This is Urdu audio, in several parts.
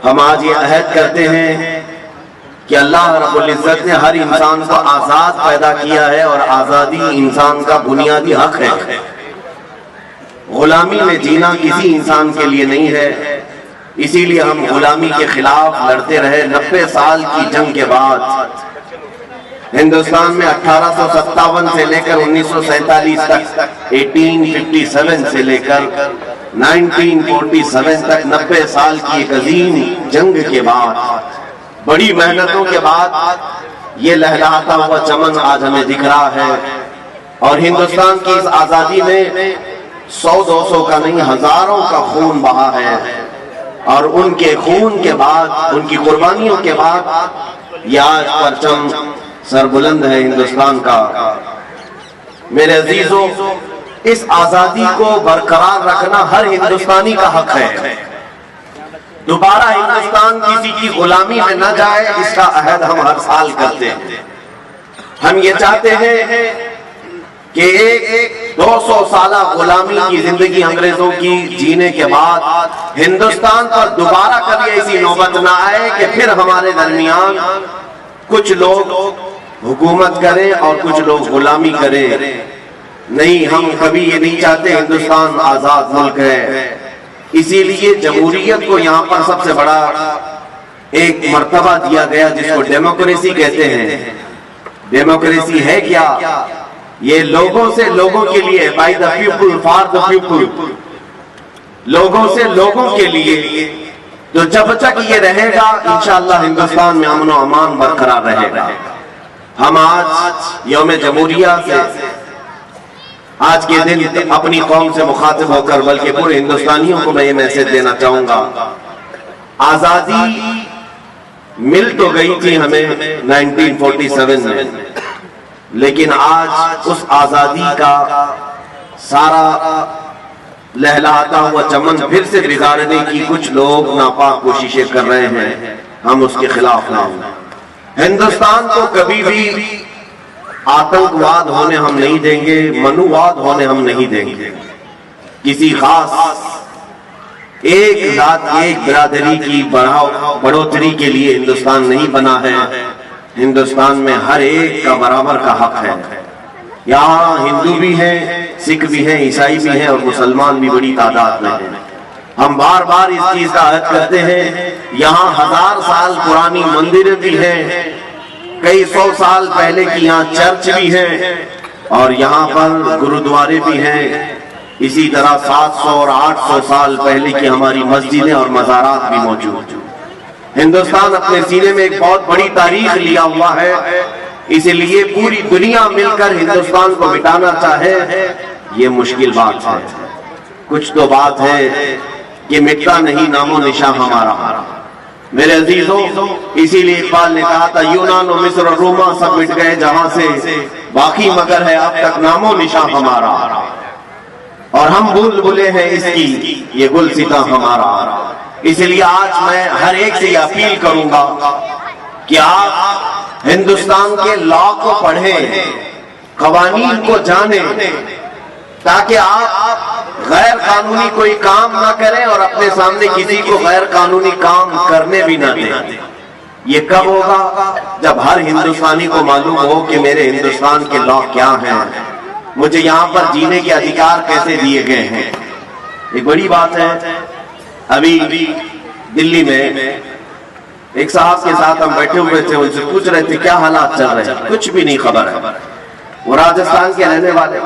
ہم آج یہ عہد کرتے ہیں کہ اللہ رب العزت نے ہر انسان کو آزاد پیدا کیا ہے اور آزادی انسان کا بنیادی حق ہے۔ غلامی میں جینا کسی انسان کے لیے نہیں ہے، اسی لیے ہم غلامی کے خلاف لڑتے رہے۔ 90 سال کی جنگ کے بعد ہندوستان میں 1857 سے لے کر 1947 تک، 1857 سے لے کر 1947 تک 90 سال کی ایک عظیم جنگ کے بعد، بڑی محنتوں کے بعد یہ لہلاتا ہوا چمن آج ہمیں دکھ رہا ہے۔ اور ہندوستان کی اس آزادی میں 100-200 کا نہیں، ہزاروں کا خون بہا ہے، اور ان کے خون کے بعد، ان کی قربانیوں کے بعد یہ آج پرچم سربلند ہے ہندوستان کا۔ میرے عزیزوں، اس آزادی کو برقرار رکھنا ہر ہندوستانی کا حق ہے۔ دوبارہ ہندوستان کسی کی غلامی میں نہ جائے، اس کا عہد ہم ہر سال کرتے ہیں۔ ہم یہ چاہتے ہیں کہ ایک 200 سالہ غلامی کی زندگی انگریزوں کی جینے کے بعد ہندوستان پر دوبارہ کبھی ایسی نوبت نہ آئے کہ پھر ہمارے درمیان کچھ لوگ حکومت کریں اور کچھ لوگ غلامی کریں۔ نہیں، ہم کبھی یہ نہیں چاہتے۔ ہندوستان آزاد ملک ہے، اسی لیے جمہوریت کو یہاں پر سب سے بڑا ایک مرتبہ دیا گیا جس کو ڈیموکریسی کہتے ہیں۔ ڈیموکریسی ہے کیا؟ یہ لوگوں سے لوگوں کے لیے، by the people for the people, لوگوں سے لوگوں کے لیے۔ تو جب تک یہ رہے گا انشاءاللہ ہندوستان میں امن و امان برقرار رہے گا۔ ہم آج یوم جمہوریہ سے، آج کے دن اپنی قوم سے مخاطب ہو کر بلکہ پورے ہندوستانیوں کو میں یہ میسج دینا چاہوں گا، آزادی مل تو گئی تھی ہمیں 1947 میں، لیکن آج اس آزادی کا سارا لہلاتا ہوا چمن پھر سے بگاڑنے کی کچھ لوگ ناپاک کوششیں کر رہے ہیں۔ ہم اس کے خلاف نہ ہوں۔ ہندوستان کو کبھی بھی آتنکواد ہونے ہم نہیں دیں گے، منوواد ہونے ہم نہیں دیں گے۔ کسی خاص ایک ذات، ایک برادری کی بڑھوتری کے لیے ہندوستان نہیں بنا ہے۔ ہندوستان میں ہر ایک کا برابر کا حق ہے۔ یہاں ہندو بھی ہیں، سکھ بھی ہیں، عیسائی بھی ہیں، اور مسلمان بھی بڑی تعداد میں ہیں۔ ہم بار بار اس چیز کا عہد کرتے ہیں۔ یہاں 1000 سال پرانی مندریں بھی ہیں، کئی 100 سال پہلے کی یہاں چرچ بھی ہیں، اور یہاں پر گرودوارے بھی ہیں۔ اسی طرح 700 اور 800 سال پہلے کی ہماری مسجدیں اور مزارات بھی موجود ہیں۔ ہندوستان اپنے سینے میں ایک بہت بڑی تاریخ لیا ہوا ہے، اس لیے پوری دنیا مل کر ہندوستان کو مٹانا چاہے یہ مشکل بات ہے۔ کچھ تو بات ہے کہ مٹتا نہیں نام و نشان ہمارا۔ میرے عزیزوں، اسی لیے اقبال نے کہا تھا یونان و مصر اور روما سب مٹ گئے جہاں سے، باقی مگر ہے اب تک نام و نشان ہمارا، اور ہم بھول بھلے ہیں اس کی یہ گلستاں ہمارا۔ اس لیے آج میں ہر ایک سے یہ اپیل کروں گا کہ آپ ہندوستان کے لا کو پڑھیں، قوانین کو جانیں، تاکہ آپ غیر قانونی کوئی کام نہ کریں اور اپنے سامنے کسی کو غیر قانونی کام کرنے بھی نہ دیں۔ یہ کب ہوگا؟ جب ہر ہندوستانی کو معلوم ہو کہ میرے ہندوستان کے لا کیا ہیں، مجھے یہاں پر جینے کے ادھیکار کیسے دیے گئے ہیں۔ ایک بڑی بات ہے، ابھی دلی میں ایک صاحب کے ساتھ ہم بیٹھے ہوئے تھے، ان سے پوچھ رہے تھے کیا حالات چل رہے ہیں، کچھ بھی نہیں خبر ہے۔ وہ راجستھان کے رہنے والے،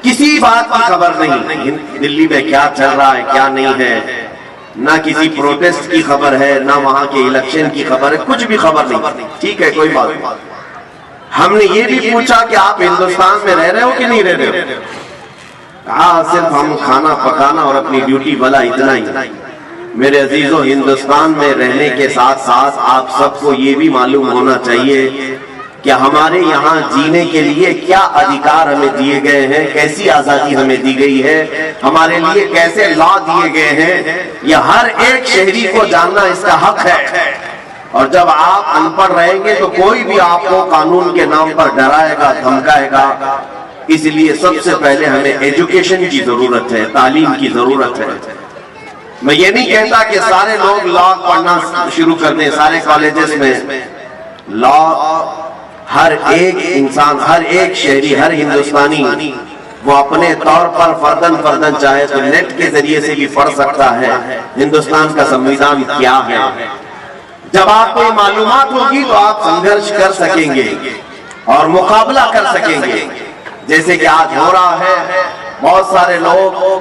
کسی بات کی خبر نہیں، دلی میں کیا چل رہا ہے کیا نہیں ہے، نہ کسی پروٹیسٹ کی خبر ہے، نہ وہاں کے الیکشن کی خبر ہے، کچھ بھی خبر نہیں۔ ٹھیک ہے، کوئی بات نہیں۔ ہم نے یہ بھی پوچھا کہ آپ ہندوستان میں رہ رہے ہو کہ نہیں رہ رہے ہو؟ کہا صرف ہم کھانا پکانا اور اپنی ڈیوٹی والا اتنا ہی۔ میرے عزیزوں، ہندوستان میں رہنے کے ساتھ ساتھ آپ سب کو یہ بھی معلوم ہونا چاہیے کہ ہمارے یہاں جینے کے لیے کیا ادھیکار ہمیں دیے گئے ہیں، کیسی آزادی ہمیں دی گئی ہے، ہمارے لیے کیسے لا دیے گئے ہیں، یہ ہر ایک شہری کو جاننا اس کا حق ہے۔ اور جب آپ ان پڑھ رہیں گے تو کوئی بھی آپ کو قانون کے نام پر ڈرائے گا، دھمکائے گا۔ اس لیے سب سے پہلے ہمیں ایجوکیشن کی ضرورت ہے، تعلیم کی ضرورت ہے۔ میں یہ نہیں کہتا کہ سارے لوگ لا پڑھنا شروع کر دیں، سارے کالجز میں لا ہر ایک انسان، ہر ایک شہری، ہر ہندوستانی وہ اپنے طور پر فردن چاہے تو نیٹ کے ذریعے سے بھی پڑھ سکتا ہے ہندوستان کا سنویدھان کیا ہے۔ جب آپ کو معلومات ہوگی تو آپ سنگھرش کر سکیں گے اور مقابلہ کر سکیں گے۔ جیسے کہ آج ہو رہا ہے، بہت سارے لوگ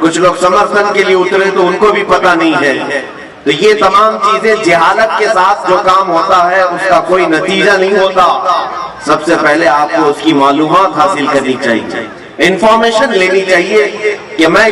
کچھ لوگ سمرتھن کے لیے اترے تو ان کو بھی پتہ نہیں ہے۔ تو یہ تمام چیزیں جہالت کے ساتھ جو کام ہوتا ہے اس کا کوئی نتیجہ نہیں ہوتا۔ سب سے پہلے آپ کو اس کی معلومات حاصل کرنی چاہیے، انفارمیشن لینی چاہیے کہ میں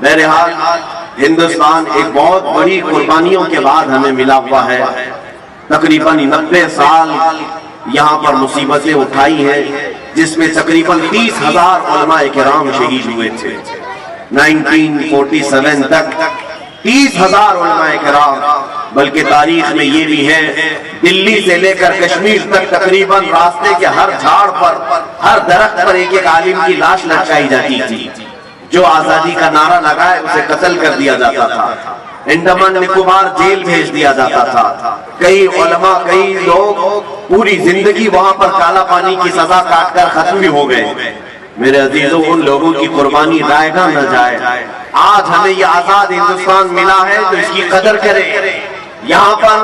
بہرحال ہندوستان ایک بہت بڑی قربانیوں کے بعد ہمیں ملا ہوا ہے۔ تقریباً 90 سال یہاں پر مصیبتیں اٹھائی ہیں، جس میں تقریباً 30,000 علماء کرام شہید ہوئے تھے۔ 1947 تک 30,000 علماء کرام، بلکہ تاریخ میں یہ بھی ہے دلی سے لے کر کشمیر تک تقریباً راستے کے ہر جھاڑ پر، ہر درخت پر ایک ایک عالم کی لاش لٹکائی جاتی تھی۔ جو آزادی کا نعرہ لگائے اسے قتل کر دیا جاتا تھا، انڈمان نکوبار جیل بھیج دیا جاتا تھا۔ کئی علماء، کئی لوگ پوری زندگی وہاں پر کالا پانی کی سزا کاٹ کر ختم بھی ہو گئے۔ میرے عزیزوں، ان لوگوں کی قربانی رائے گاہ نہ جائے۔ آج ہمیں یہ آزاد ہندوستان ملا ہے تو اس کی قدر کرے۔ یہاں پر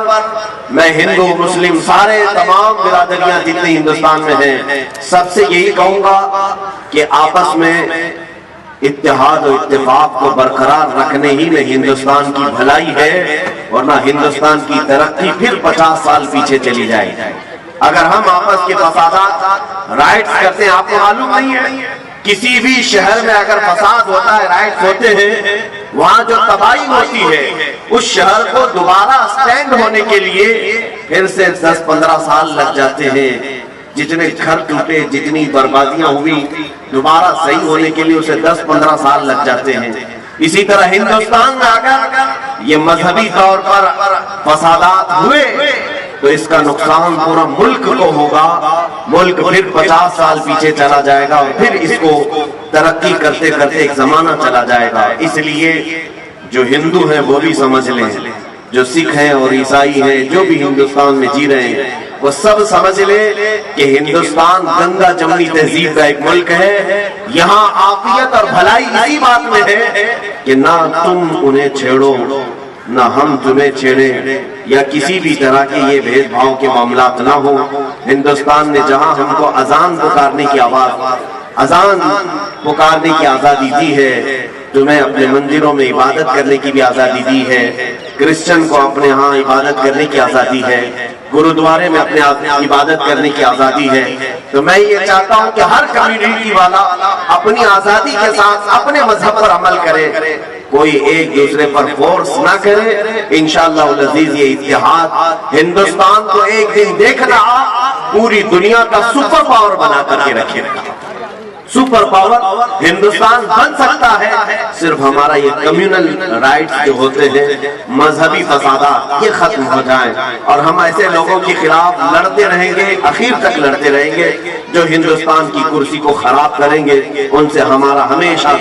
میں ہندو مسلم سارے تمام برادریاں جتنے ہندوستان میں ہیں سب سے یہی کہوں گا کہ آپس میں اتحاد و اتفاق کو برقرار رکھنے ہی میں ہندوستان کی بھلائی ہے، ورنہ ہندوستان کی ترقی پھر 50 سال پیچھے چلی جائے۔ اگر ہم آپس کے فسادات رائٹس کرتے ہیں، آپ کو معلوم نہیں ہے کسی بھی شہر میں اگر فساد ہوتا ہے، رائٹس ہوتے ہیں، وہاں جو تباہی ہوتی ہے اس شہر کو دوبارہ سٹینڈ ہونے کے لیے پھر سے 10-15 سال لگ جاتے ہیں۔ جتنے گھر ٹوٹے، جتنی بربادیاں ہوئی، دوبارہ صحیح ہونے کے لیے اسے 10-15 سال لگ جاتے ہیں۔ اسی طرح ہندوستان میں اگر یہ مذہبی طور پر فسادات ہوئے تو اس کا نقصان پورا ملک کو ہوگا، ملک پھر 50 سال پیچھے چلا جائے گا اور پھر اس کو ترقی کرتے کرتے ایک زمانہ چلا جائے گا۔ اس لیے جو ہندو ہیں وہ بھی سمجھ لیں، جو سکھ ہیں اور عیسائی ہیں جو بھی ہندوستان میں جی رہے ہیں وہ سب سمجھ لیں کہ ہندوستان گنگا جمنی تہذیب کا ایک ملک ہے۔ یہاں عافیت اور بھلائی اسی بات میں ہے کہ نہ تم انہیں چھیڑو نہ ہم تمہیں چھیڑے، یا کسی بھی طرح کے یہ بھید بھاؤ کے معاملات نہ ہو۔ ہندوستان نے جہاں ہم کو اذان پکارنے کی اذان پکارنے کی آزادی دی ہے، تمہیں اپنے مندروں میں عبادت کرنے کی بھی آزادی دی ہے، کرسچن کو اپنے ہاں عبادت کرنے کی آزادی ہے، گرودوارے میں اپنے عبادت کرنے کی آزادی ہے۔ تو میں یہ چاہتا ہوں کہ ہر کمیونٹی والا اپنی آزادی کے ساتھ اپنے مذہب پر عمل کرے، کوئی ایک دوسرے پر فورس نہ کرے۔ انشاءاللہ العزیز یہ اتحاد ہندوستان کو ایک دن دیکھنا پوری دنیا کا سپر پاور بنا کر کے رکھے گا۔ سپر پاور ہندوستان بن سکتا ہے صرف ہمارا یہ کمیونل رائٹس جو ہوتے ہیں، مذہبی فسادات یہ ختم ہو جائیں اور ہم ایسے لوگوں کے خلاف لڑتے رہیں گے، آخر تک لڑتے رہیں گے جو ہندوستان کی کرسی کو خراب کریں گے، ان سے ہمارا ہمیشہ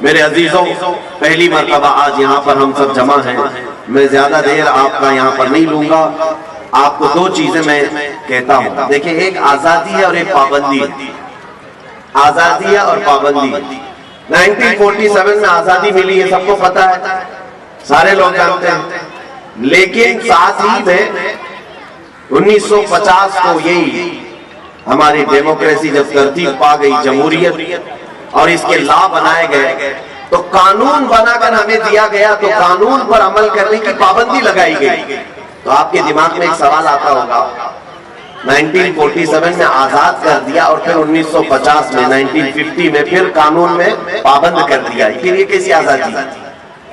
میرے عزیزوں، پہلی مرتبہ آج یہاں پر ہم سب جمع ہیں، میں زیادہ دیر آپ کا یہاں پر نہیں لوں گا۔ آپ کو دو چیزیں میں کہتا ہوں، دیکھیں ایک آزادی ہے اور ایک پابندی ہے۔ آزادی ہے اور پابندی۔ 1947 میں آزادی ملی ہے، سب کو پتا ہے، سارے لوگ جانتے ہیں، لیکن ساتھ ہی میں 1950 کو یہی ہماری ڈیموکریسی جب ترتیب پا گئی، جمہوریت اور اس کے لا بنائے گئے تو قانون بنا کر ہمیں دیا گیا، تو قانون پر عمل کرنے کی پابندی لگائی گئی۔ تو آپ کے دماغ میں ایک سوال آتا ہوگا، 1947 میں آزاد کر دیا اور پھر 1950 میں 1950 میں پھر قانون میں پابند کر دیا، پھر یہ کیسی آزادی؟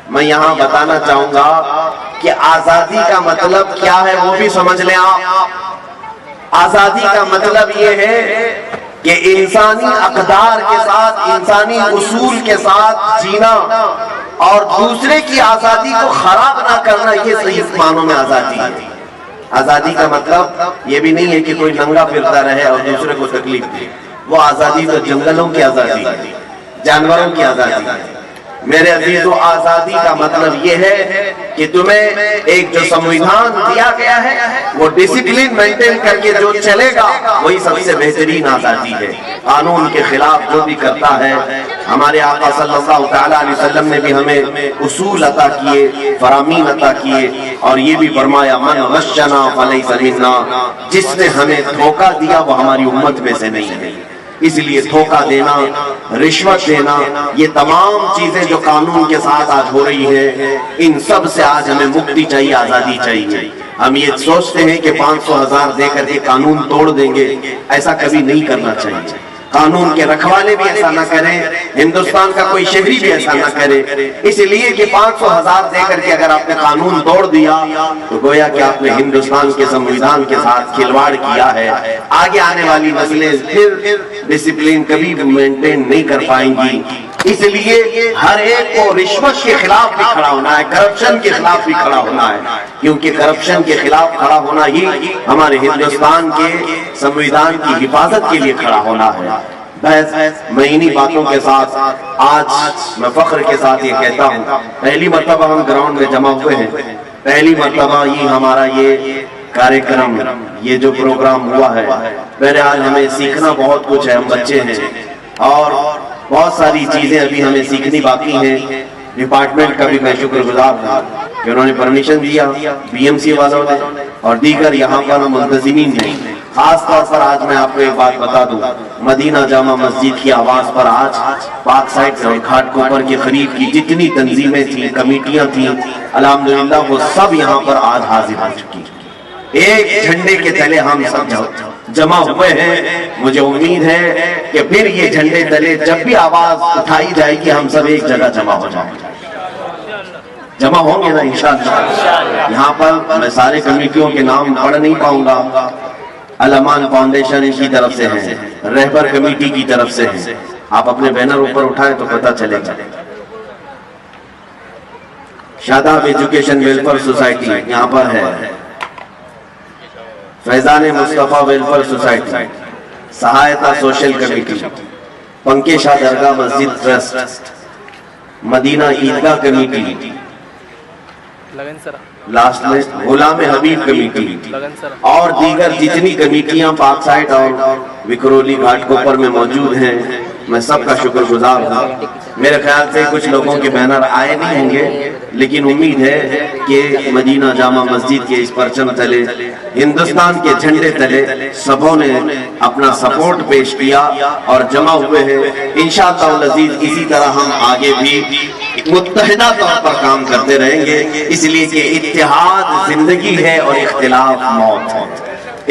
میں یہاں بتانا چاہوں گا کہ آزادی کا مطلب کیا ہے وہ بھی سمجھ لیں آپ۔ آزادی کا مطلب یہ ہے کہ انسانی اقدار کے ساتھ، انسانی اصول کے ساتھ جینا اور دوسرے کی آزادی کو خراب نہ کرنا، یہ صحیح معنوں میں آزادی ہے۔ آزادی کا مطلب یہ بھی نہیں ہے کہ کوئی ننگا پھرتا رہے اور دوسرے کو تکلیف دے. وہ آزادی تو جنگلوں کی آزادی ہے, جانوروں کی آزادی ہے. میرے عزیزو, آزادی کا مطلب یہ ہے کہ تمہیں ایک جو سمویدھان دیا گیا ہے وہ ڈسپلن مینٹین کر کے جو چلے گا وہی سب سے بہترین آزادی ہے. قانون کے خلاف جو بھی کرتا ہے, ہمارے آقا صلی اللہ تعالیٰ علیہ وسلم نے بھی ہمیں اصول عطا کیے, فرامین عطا کیے, اور یہ بھی فرمایا من غشنا فلیس منا, جس نے ہمیں دھوکہ دیا وہ ہماری امت میں سے نہیں ہے. اس لیے دھوکہ دینا, رشوت دینا, یہ تمام چیزیں جو قانون کے ساتھ آج ہو رہی ہیں, ان سب سے آج ہمیں مکتی چاہیے, آزادی چاہیے. ہم یہ سوچتے ہیں کہ 500,000 دے کر کے قانون توڑ دیں گے, ایسا کبھی نہیں کرنا چاہیے. قانون کے رکھوالے بھی ایسا نہ کریں, ہندوستان کا کوئی شہری بھی ایسا نہ کرے. اس لیے کہ 500,000 دے کر کے اگر آپ نے قانون توڑ دیا تو گویا کہ آپ نے ہندوستان کے سمویدھان کے ساتھ کھلواڑ کیا ہے. آگے آنے والی نسلیں پھر ڈسپلن کبھی مینٹین نہیں کر پائیں گی. اس لیے ہر ایک کو رشوت کے خلاف بھی کھڑا ہونا ہے, کرپشن کے خلاف بھی کھڑا ہونا ہے, کیونکہ کرپشن کے خلاف کھڑا ہونا ہی ہمارے ہندوستان کے سمویدھان کی حفاظت کے لیے کھڑا ہونا ہے. بس میں انہی باتوں کے ساتھ آج میں فخر کے ساتھ یہ کہتا ہوں, پہلی مرتبہ ہم گراؤنڈ میں جمع ہوئے ہیں, پہلی مرتبہ یہ ہمارا یہ کارکرم, یہ جو پروگرام ہوا ہے. بہرحال ہمیں سیکھنا بہت کچھ ہے, ہم بچے ہیں اور بہت ساری چیزیں ابھی ہمیں سیکھنی باقی ہیں. ڈپارٹمنٹ کا بھی میں شکر گزار ہوں کہ انہوں نے پرمیشن دیا, بی ایم سی والوں نے اور دیگر یہاں پر منتظمین نے. خاص طور پر آج میں آپ کو ایک بات بتا دوں, مدینہ جامع مسجد کی آواز پر آج پاک سائٹ اور گھاٹ کوپر کے قریب کی جتنی تنظیمیں تھیں, کمیٹیاں تھیں, الحمدللہ وہ سب یہاں پر آج حاضر ہو چکی. ایک جھنڈے کے تلے ہم سب جمع ہوئے ہیں. مجھے امید ہے کہ پھر یہ جھنڈے تلے جب بھی آواز اٹھائی جائے گی ہم سب ایک جگہ جمع ہو جائیں گے, جمع ہوں گے نا انشاءاللہ. یہاں پر میں سارے کمیٹیوں کے نام پڑھ نہیں پاؤں گا. الامان فاؤنڈیشن کی طرف سے ہے, رہبر کمیٹی کی طرف سے ہے, آپ اپنے بینر اوپر اٹھائیں تو پتہ چلے گا. شاداب ایجوکیشن ویلفیئر سوسائٹی یہاں پر ہے, فیضان مصطفیٰ ویلفیئر سوسائٹی, سہایتا سوشل کمیٹی, پنکیشا درگاہ مسجد ٹرسٹ, مدینہ عیدگاہ کمیٹی, لاسٹ میں غلام حبیب کمیٹی اور دیگر جتنی کمیٹیاں پاک سائٹ اور وکرولی گھاٹ کوپر میں موجود ہیں, میں سب کا شکر گزار ہوں. میرے خیال سے کچھ لوگوں کے بینر آئے نہیں ہوں گے, لیکن امید ہے کہ مدینہ جامع مسجد کے اس پرچم تلے, ہندوستان کے جھنڈے تلے سبوں نے اپنا سپورٹ پیش کیا اور جمع ہوئے ہیں. انشاءاللہ العزیز اسی طرح ہم آگے بھی متحدہ طور پر کام کرتے رہیں گے, اس لیے کہ اتحاد زندگی ہے اور اختلاف موت ہے.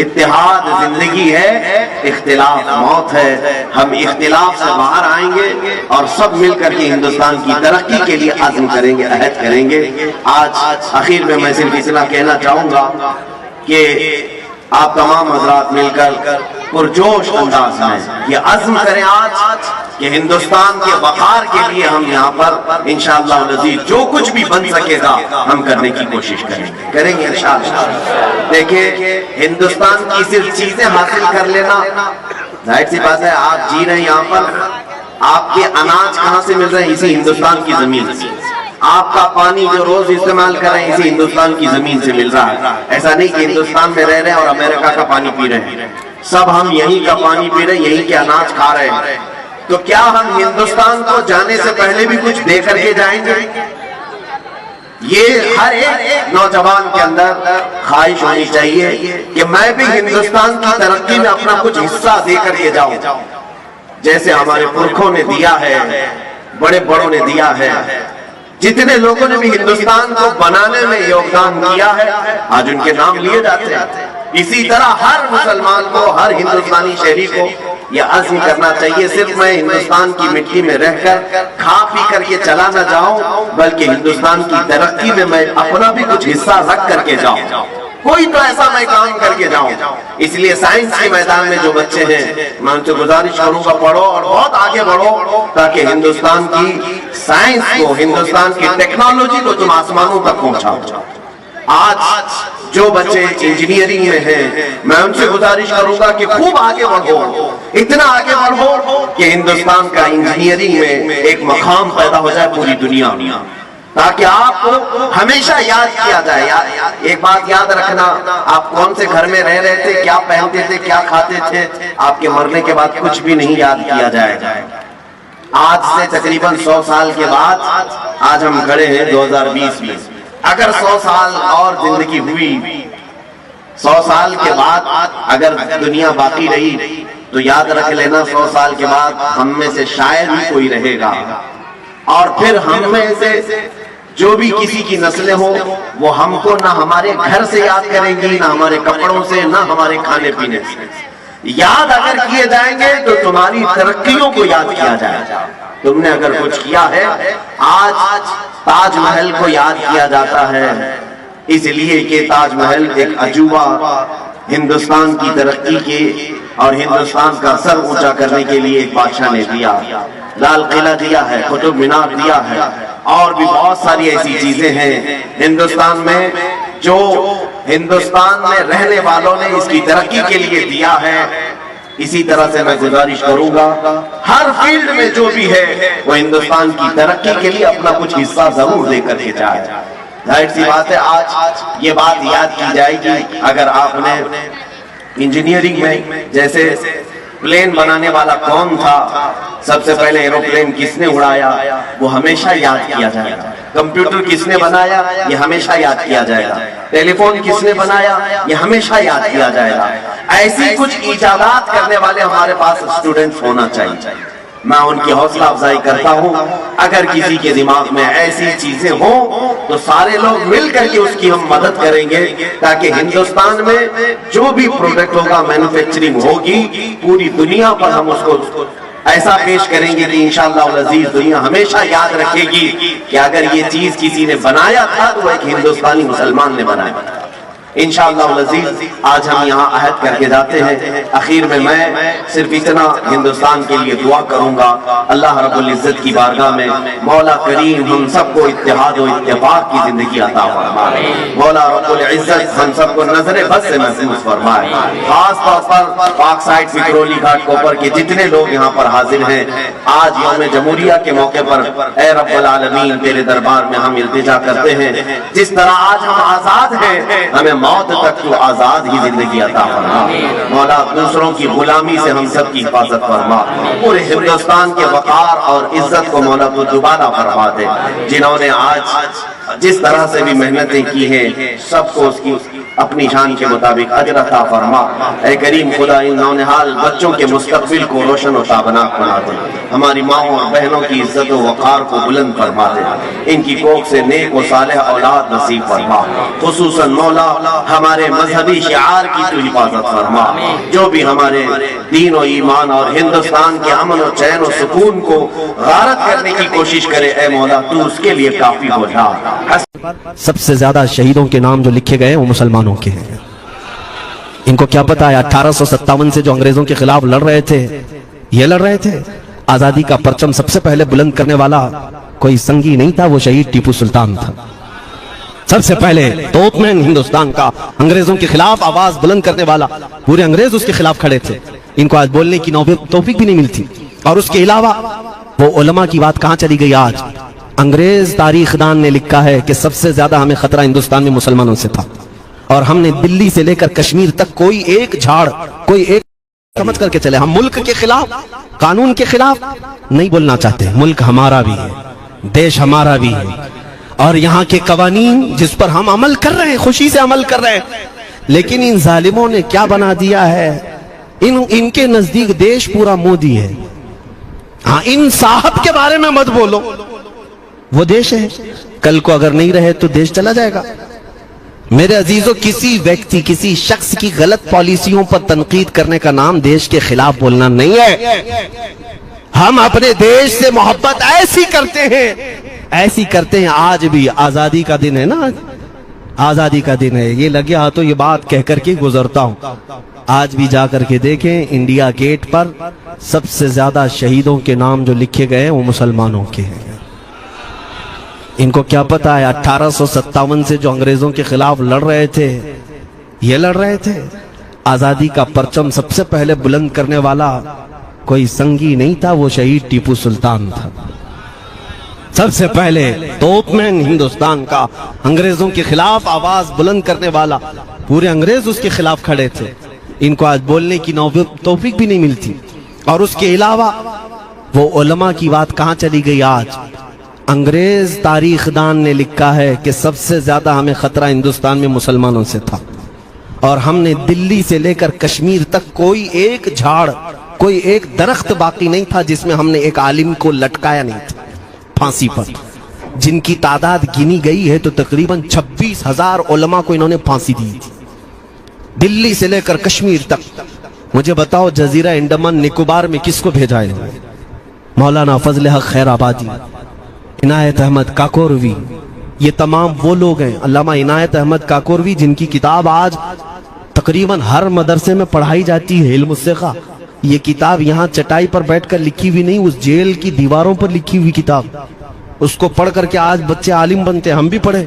اتحاد زندگی ہے, اختلاف موت ہے. ہم اختلاف سے باہر آئیں گے اور سب مل کر کے ہندوستان کی ترقی کے لیے عزم کریں گے, عہد کریں گے. آج اخیر میں صرف اتنا کہنا چاہوں گا کہ آپ تمام حضرات مل کر پرجوش انداز میں یہ عزم کریں آج کہ ہندوستان کے وقار کے لیے ہم یہاں پر انشاءاللہ العزیز جو کچھ بھی بن سکے گا ہم کرنے کی کوشش کریں گے انشاءاللہ. دیکھیں, ہندوستان کی صرف چیزیں حاصل کر لینا ظاہر سی بات ہے, آپ جی رہے ہیں یہاں پر, آپ کے اناج کہاں سے مل رہے ہیں؟ اسی ہندوستان کی زمین سے. آپ کا پانی جو روز استعمال کر رہے ہیں اسی ہندوستان کی زمین سے مل رہا ہے. ایسا نہیں کہ ہندوستان میں رہ رہے ہیں اور امریکہ کا پانی پی رہے ہیں, سب ہم یہیں کا پانی پی رہے ہیں, یہیں کے اناج کھا رہے ہیں. تو کیا ہم ہندوستان کو جانے سے پہلے بھی کچھ دے کر کے جائیں گے؟ یہ ہر ایک نوجوان کے اندر خواہش ہونی چاہیے کہ میں بھی ہندوستان کی ترقی میں اپنا کچھ حصہ دے کر کے جاؤں, جیسے ہمارے پرکھوں نے دیا ہے, بڑے بڑوں نے دیا ہے, جتنے لوگوں نے بھی ہندوستان کو بنانے میں یوگدان کیا ہے آج ان کے نام لیے جاتے ہیں. اسی طرح ہر مسلمان کو, ہر ہندوستانی شہری کو یہ عزم کرنا چاہیے, صرف میں ہندوستان کی مٹی میں رہ کر کھا پی کر کے چلا نہ جاؤں, بلکہ ہندوستان کی ترقی میں میں اپنا بھی کچھ حصہ رکھ کر کے جاؤں, کوئی تو ایسا میں کام کر کے جاؤں. اس لیے سائنس کے میدان میں جو بچے ہیں میں ان سے گزارش کروں گا پڑھو اور بہت آگے بڑھو, تاکہ ہندوستان کی سائنس کو, ہندوستان کی ٹیکنالوجی کو تم آسمانوں تک پہنچاؤ. آج جو بچے انجینئرنگ میں ہیں میں ان سے گزارش کروں گا کہ خوب آگے بڑھو، اتنا آگے بڑھو کہ ہندوستان کا انجینئرنگ میں ایک مقام پیدا ہو جائے پوری دنیا میں، تاکہ آپ کو ہمیشہ یاد کیا جائے۔ ایک بات یاد رکھنا، آپ کون سے گھر میں رہ رہے تھے، کیا پہنتے تھے، کیا کھاتے تھے، آپ کے مرنے کے بعد کچھ بھی نہیں یاد کیا جائے گا۔ آج سے تقریباً 100 سال کے بعد آج ہم کھڑے ہیں 2020 میں، اگر 100 سال اور زندگی ہوئی، 100 سال کے بعد اگر دنیا باقی رہی تو یاد رکھ لینا 100 سال کے بعد ہم میں سے شاید ہی کوئی رہے گا، اور پھر ہم میں سے جو بھی کسی کی نسلیں ہوں وہ ہم کو نہ ہمارے گھر سے یاد کریں گی، نہ ہمارے کپڑوں سے، نہ ہمارے کھانے پینے سے۔ یاد اگر کیے جائیں گے تو تمہاری ترقیوں کو یاد کیا جائے گا، تم نے اگر کچھ کیا ہے۔ آج تاج محل کو یاد کیا جاتا ہے اس لیے کہ تاج محل ایک عجوبہ ہندوستان کی ترقی کے اور ہندوستان کا سر اونچا کرنے کے لیے ایک بادشاہ نے دیا۔ لال قلعہ دیا ہے، قطب مینار دیا ہے، اور بھی بہت ساری ایسی چیزیں ہیں ہندوستان میں جو ہندوستان میں رہنے والوں نے اس کی ترقی کے لیے دیا ہے۔ اسی طرح سے میں گزارش کروں گا ہر فیلڈ میں جو بھی ہے وہ ہندوستان کی ترقی کے لیے اپنا کچھ حصہ ضرور دے کر کے جائے۔ ظاہر سی بات ہے آج یہ بات یاد کی جائے گی، اگر آپ نے انجینئرنگ میں جیسے پلین بنانے والا کون تھا، سب سے پہلے ایروپلین کس نے اڑایا، وہ ہمیشہ یاد کیا جائے گا۔ کمپیوٹر کس نے بنایا، یہ ہمیشہ یاد کیا جائے گا۔ ٹیلی فون کس نے بنایا، یہ ہمیشہ یاد کیا جائے گا۔ ایسی کچھ ایجادات کرنے والے ہمارے پاس اسٹوڈنٹس ہونا چاہیے۔ میں ان کی حوصلہ افزائی کرتا ہوں، اگر کسی کے دماغ میں ایسی چیزیں ہوں تو سارے لوگ مل کر کے اس کی ہم مدد کریں گے، تاکہ ہندوستان میں جو بھی پروڈکٹ ہوگا، مینوفیکچرنگ ہوگی، پوری دنیا پر ہم اس کو ایسا پیش کریں گے کہ انشاءاللہ العزیز دنیا ہمیشہ یاد رکھے گی کہ اگر یہ چیز کسی نے بنایا تھا تو وہ ایک ہندوستانی مسلمان نے بنایا تھا۔ انشاءاللہ العزیز آج ہم یہاں عہد کر کے جاتے ہیں۔ اخیر میں صرف اتنا ہندوستان کے لیے دعا کروں گا، اللہ رب العزت کی بارگاہ میں مولا کریم ہم سب کو اتحاد و اتفاق کی زندگی عطا فرمائے۔ مولا رب العزت ہم سب کو نظر بد سے محفوظ فرمائے۔ خاص طور پر پاک سائٹ وکرولی گھاٹ کوپر کے جتنے لوگ یہاں پر حاضر ہیں، آج یوم جمہوریہ کے موقع پر اے رب العالمین تیرے دربار میں ہم التجا کرتے ہیں، جس طرح آج ہم آزاد ہیں، ہمیں موت تک تو آزاد ہی زندگی عطا فرما۔ مولا دوسروں کی غلامی سے ہم سب کی حفاظت فرما، پورے ہندوستان کے وقار اور عزت کو مولا تو دوبارہ فرما دے۔ جنہوں نے آج جس طرح سے بھی محنتیں کی ہیں، سب کو اس کی اپنی شان کے مطابق اجر عطا فرما۔ اے کریم خدا ان نونہال بچوں کے مستقبل کو روشن و تابناک بنا دے، ہماری ماؤں اور بہنوں کی عزت و وقار کو بلند فرما دے، ان کی کوکھ سے نیک و صالح اولاد نصیب فرما۔ خصوصاً مولا ہمارے مذہبی شعار کی تو حفاظت فرما، جو بھی ہمارے دین و ایمان اور ہندوستان کے امن و چین و سکون کو غارت کرنے کی کوشش کرے، اے مولا تو اس کے لیے کافی ہو جا۔ سب سے زیادہ شہیدوں کے نام جو لکھے گئے وہ مسلمانوں کے ہیں۔ ان کو کیا پتا ہے 1857 سے جو انگریزوں کے خلاف لڑ رہے تھے، یہ لڑ رہے تھے، آزادی کا پرچم سب سے پہلے بلند کرنے والا کوئی سنگی نہیں تھا، وہ شہید ٹیپو سلطان تھا۔ سب سے پہلے توپ مین ہندوستان کا، انگریزوں کے خلاف آواز بلند کرنے والا، پورے انگریز اس کے خلاف کھڑے تھے۔ ان کو آج بولنے کی توفیق بھی نہیں ملتی۔ اور اس کے علاوہ وہ علماء کی بات کہاں چلی گئی؟ آج انگریز تاریخ دان نے لکھا ہے کہ سب سے زیادہ ہمیں خطرہ ہندوستان میں مسلمانوں سے تھا، اور ہم نے دلی سے لے کر کشمیر تک کوئی ایک جھاڑ، کوئی ایک سمجھ کر کے چلے، ہم ملک کے خلاف، قانون کے خلاف نہیں بولنا چاہتے۔ ملک ہمارا بھی ہے، دیش ہمارا بھی ہے، اور یہاں کے قوانین جس پر ہم عمل کر رہے ہیں، خوشی سے عمل کر رہے ہیں، لیکن ان ظالموں نے کیا بنا دیا ہے؟ ان کے نزدیک دیش پورا مودی ہے۔ ہاں، ان صاحب کے بارے میں مت بولو، وہ دیش ہے، کل کو اگر نہیں رہے تو دیش چلا جائے گا۔ میرے عزیزوں، کسی ویکتی، کسی شخص کی غلط پالیسیوں پر تنقید کرنے کا نام دیش کے خلاف بولنا نہیں ہے۔ ہم اپنے دیش سے محبت ایسی کرتے ہیں۔ آج بھی آزادی کا دن ہے نا، آزادی کا دن ہے، یہ لگے ہاتھوں یہ بات کہہ کر کے گزرتا ہوں۔ آج بھی جا کر کے دیکھیں، انڈیا گیٹ پر سب سے زیادہ شہیدوں کے نام جو لکھے گئے وہ مسلمانوں کے ہیں۔ ان کو کیا پتا ہے 1857 سے جو انگریزوں کے خلاف لڑ رہے تھے، یہ لڑ رہے تھے. آزادی کا پرچم سب سے پہلے بلند کرنے والا کوئی سنگی نہیں تھا, وہ شہید ٹیپو سلطان تھا. سب سے پہلے توپ مین ہندوستان کا, انگریزوں کے خلاف آواز بلند کرنے والا. پورے انگریز اس کے خلاف کھڑے تھے. ان کو آج بولنے کی توفیق بھی نہیں ملتی. اور اس کے علاوہ وہ علماء کی بات کہاں چلی گئی آج؟ انگریز تاریخ دان نے لکھا ہے کہ سب سے زیادہ ہمیں خطرہ ہندوستان میں مسلمانوں سے تھا, اور ہم نے دلی سے لے کر کشمیر تک کوئی ایک جھاڑ, کوئی ایک درخت باقی نہیں تھا جس میں ہم نے ایک عالم کو لٹکایا نہیں تھا پھانسی پر. جن کی تعداد گنی گئی ہے تو تقریباً 26,000 علماء کو انہوں نے پھانسی دی تھی, دلی سے لے کر کشمیر تک. مجھے بتاؤ جزیرہ انڈمان نکوبار میں کس کو بھیجا ہے؟ مولانا فضل حق خیر آبادی, عنایت احمد کاکوروی, یہ تمام وہ لوگ ہیں. علامہ عنایت احمد کاکوروی جن کی کتاب آج تقریباً ہر مدرسے میں پڑھائی جاتی ہے, علم الثقہ. یہ کتاب یہاں چٹائی پر بیٹھ کر لکھی ہوئی نہیں, اس جیل کی دیواروں پر لکھی ہوئی کتاب. اس کو پڑھ کر کے آج بچے عالم بنتے ہیں, ہم بھی پڑھیں.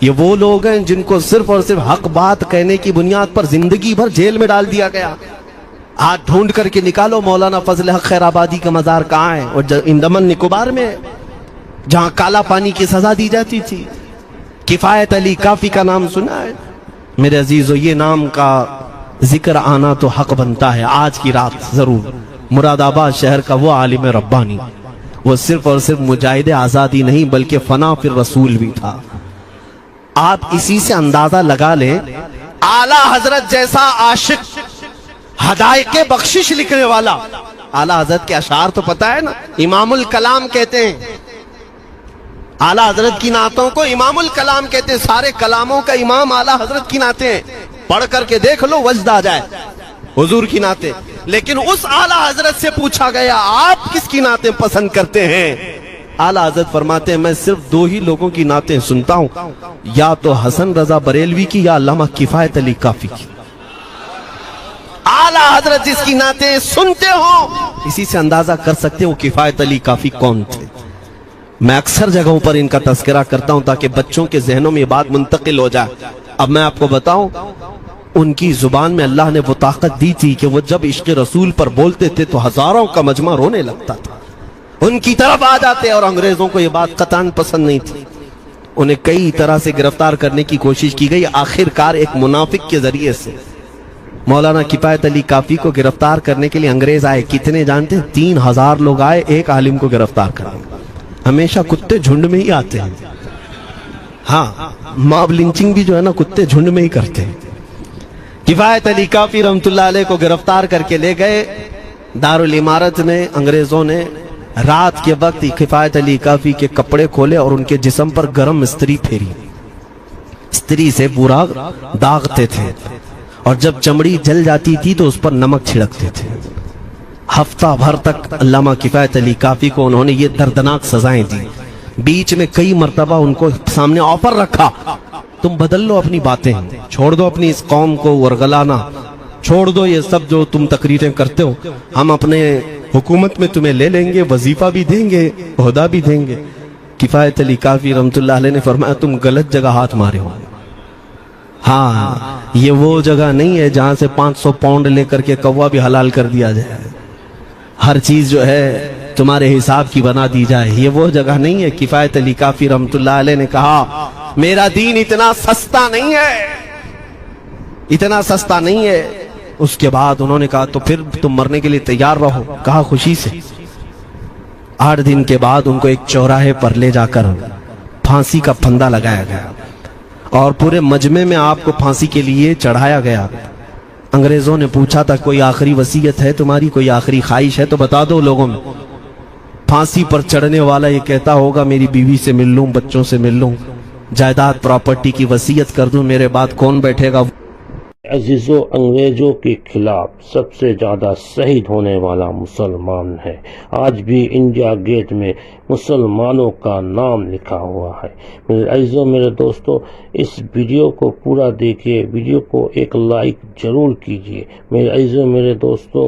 یہ وہ لوگ ہیں جن کو صرف اور صرف حق بات کہنے کی بنیاد پر زندگی بھر جیل میں ڈال دیا گیا. آج ڈھونڈ کر کے نکالو مولانا فضل حق خیر آبادی کا مزار کہاں ہے؟ اور انڈمان نکوبار میں, جہاں کالا پانی کی سزا دی جاتی تھی. کفایت علی کافی کا نام سنا ہے؟ میرے عزیزو, یہ نام کا ذکر آنا تو حق بنتا ہے آج کی رات ضرور. مراد آباد شہر کا وہ عالم ربانی, وہ صرف اور صرف مجاہد آزادی نہیں بلکہ فنا فی الرسول بھی تھا. آپ اسی سے اندازہ لگا لیں, اعلیٰ حضرت جیسا عاشق, ہدایت بخشش لکھنے والا. اعلیٰ حضرت کے اشعار تو پتہ ہے نا, امام الکلام کہتے ہیں. اعلیٰ حضرت کی نعتوں کو امام الکلام کہتے ہیں. سارے کلاموں کا امام اعلیٰ حضرت کی نعتیں ہیں. پڑھ کر کے دیکھ لو, وجد آ جائے حضور کی نعتیں. لیکن اس اعلیٰ حضرت سے پوچھا گیا آپ کس کی نعتیں پسند کرتے ہیں؟ اعلیٰ حضرت فرماتے ہیں میں صرف 2 ہی لوگوں کی نعتیں سنتا ہوں, یا تو حسن رضا بریلوی کی یا علامہ کفایت علی کافی کی. اعلیٰ حضرت جس کی نعتیں سنتے ہوں اسی سے اندازہ کر سکتے ہو کفایت علی کافی کون تھے. میں اکثر جگہوں پر ان کا تذکرہ کرتا ہوں تاکہ بچوں کے ذہنوں میں یہ بات منتقل ہو جائے. اب میں آپ کو بتاؤں, ان کی زبان میں اللہ نے وہ طاقت دی تھی کہ وہ جب عشق رسول پر بولتے تھے تو ہزاروں کا مجمع رونے لگتا تھا, ان کی طرف آ جاتے. اور انگریزوں کو یہ بات قطعاً پسند نہیں تھی. انہیں کئی طرح سے گرفتار کرنے کی کوشش کی گئی. آخر کار ایک منافق کے ذریعے سے مولانا کفایت علی کافی کو گرفتار کرنے کے لیے انگریز آئے. کتنے جانتے ہیں؟ 3,000 لوگ آئے ایک عالم کو گرفتار کرنے. ہمیشہ کتے جھنڈ میں ہی آتے ہیں. ہاں, ماب لنچنگ بھی جو ہے نا کتے جھنڈ میں ہی کرتے ہیں. کفایت علی کافی رحمت اللہ علیہ کو گرفتار کر کے لے گئے دارالامارت میں. انگریزوں نے رات کے وقت کفایت علی کافی کے کپڑے کھولے اور ان کے جسم پر گرم استری پھیری. استری سے پورا داغتے تھے, اور جب چمڑی جل جاتی تھی تو اس پر نمک چھڑکتے تھے. ہفتہ بھر تک علامہ کفایت علی کافی کو انہوں نے یہ دردناک سزائیں دی. بیچ میں کئی مرتبہ ان کو سامنے آفر رکھا, تم بدل لو اپنی باتیں, چھوڑ دو اپنی اس قوم کو ورغلانا, چھوڑ دو یہ سب جو تم تقریریں کرتے ہو, ہم اپنے حکومت میں تمہیں لے لیں گے, وظیفہ بھی دیں گے, عہدہ بھی دیں گے. کفایت علی کافی رحمت اللہ علیہ نے فرمایا تم غلط جگہ ہاتھ مارے ہو. ہاں, یہ وہ جگہ نہیں ہے جہاں سے 500 پاؤنڈ لے کر کے کوا بھی حلال کر دیا جائے, ہر چیز جو ہے تمہارے حساب کی بنا دی جائے. یہ وہ جگہ نہیں ہے. کفایت علی کافی رحمت اللہ علیہ نے کہا میرا دین اتنا سستا نہیں ہے, اتنا سستا نہیں ہے. اس کے بعد انہوں نے کہا تو پھر تم مرنے کے لیے تیار رہو. کہا خوشی سے. 8 دن کے بعد ان کو ایک چوراہے پر لے جا کر پھانسی کا پھندا لگایا گیا, اور پورے مجمع میں آپ کو پھانسی کے لیے چڑھایا گیا. انگریزوں نے پوچھا تھا کوئی آخری وصیت ہے تمہاری, کوئی آخری خواہش ہے تو بتا دو لوگوں میں. پھانسی پر چڑھنے والا یہ کہتا ہوگا میری بیوی سے مل لوں, بچوں سے مل لوں, جائیداد پراپرٹی کی وصیت کر دوں, میرے بعد کون بیٹھے گا. عزیزو, انگریزوں کے خلاف سب سے زیادہ شہید ہونے والا مسلمان ہے. آج بھی انڈیا گیٹ میں مسلمانوں کا نام لکھا ہوا ہے. میرے عزیزو, میرے دوستو, اس ویڈیو کو پورا دیکھیے, ویڈیو کو ایک لائک ضرور کیجیے. میرے عزیزو, میرے دوستو,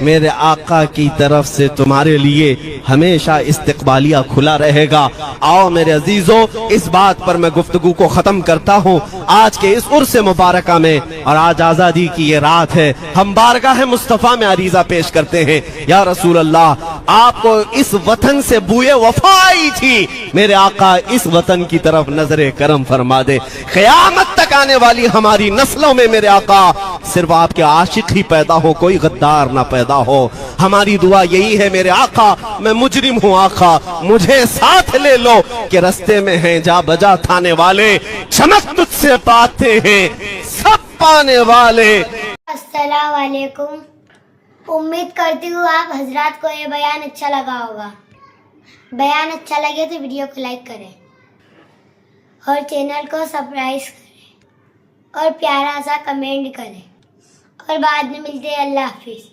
میرے آقا کی طرف سے تمہارے لیے ہمیشہ استقبالیہ کھلا رہے گا. آؤ میرے عزیزو, اس بات پر میں گفتگو کو ختم کرتا ہوں. آج کے اس عرس مبارکہ میں, اور آج آزادی کی یہ رات ہے, ہم بارگاہ مصطفیٰ میں عریضہ پیش کرتے ہیں. یا رسول اللہ, آپ کو اس وطن سے بوئے وفا آئی تھی, میرے آقا اس وطن کی طرف نظر کرم فرما دے. قیامت تک آنے والی ہماری نسلوں میں میرے آقا صرف آپ کے عاشق ہی پیدا ہو, کوئی غدار نہ پیدا ہو. ہماری دعا یہی ہے میرے آقا, میں مجرم ہوں آقا, مجھے ساتھ لے لو کہ رستے میں ہیں جا بجا تھانے والے, چمک تجھ سے پاتے ہیں سب پانے والے. السلام علیکم. امید کرتی ہوں آپ حضرات کو یہ بیان اچھا لگا ہوگا. بیان اچھا لگے تو ویڈیو کو لائک کریں اور چینل کو سبسکرائب کریں اور پیارا سا کمنٹ کریں, اور بعد میں ملتے ہیں. اللہ حافظ.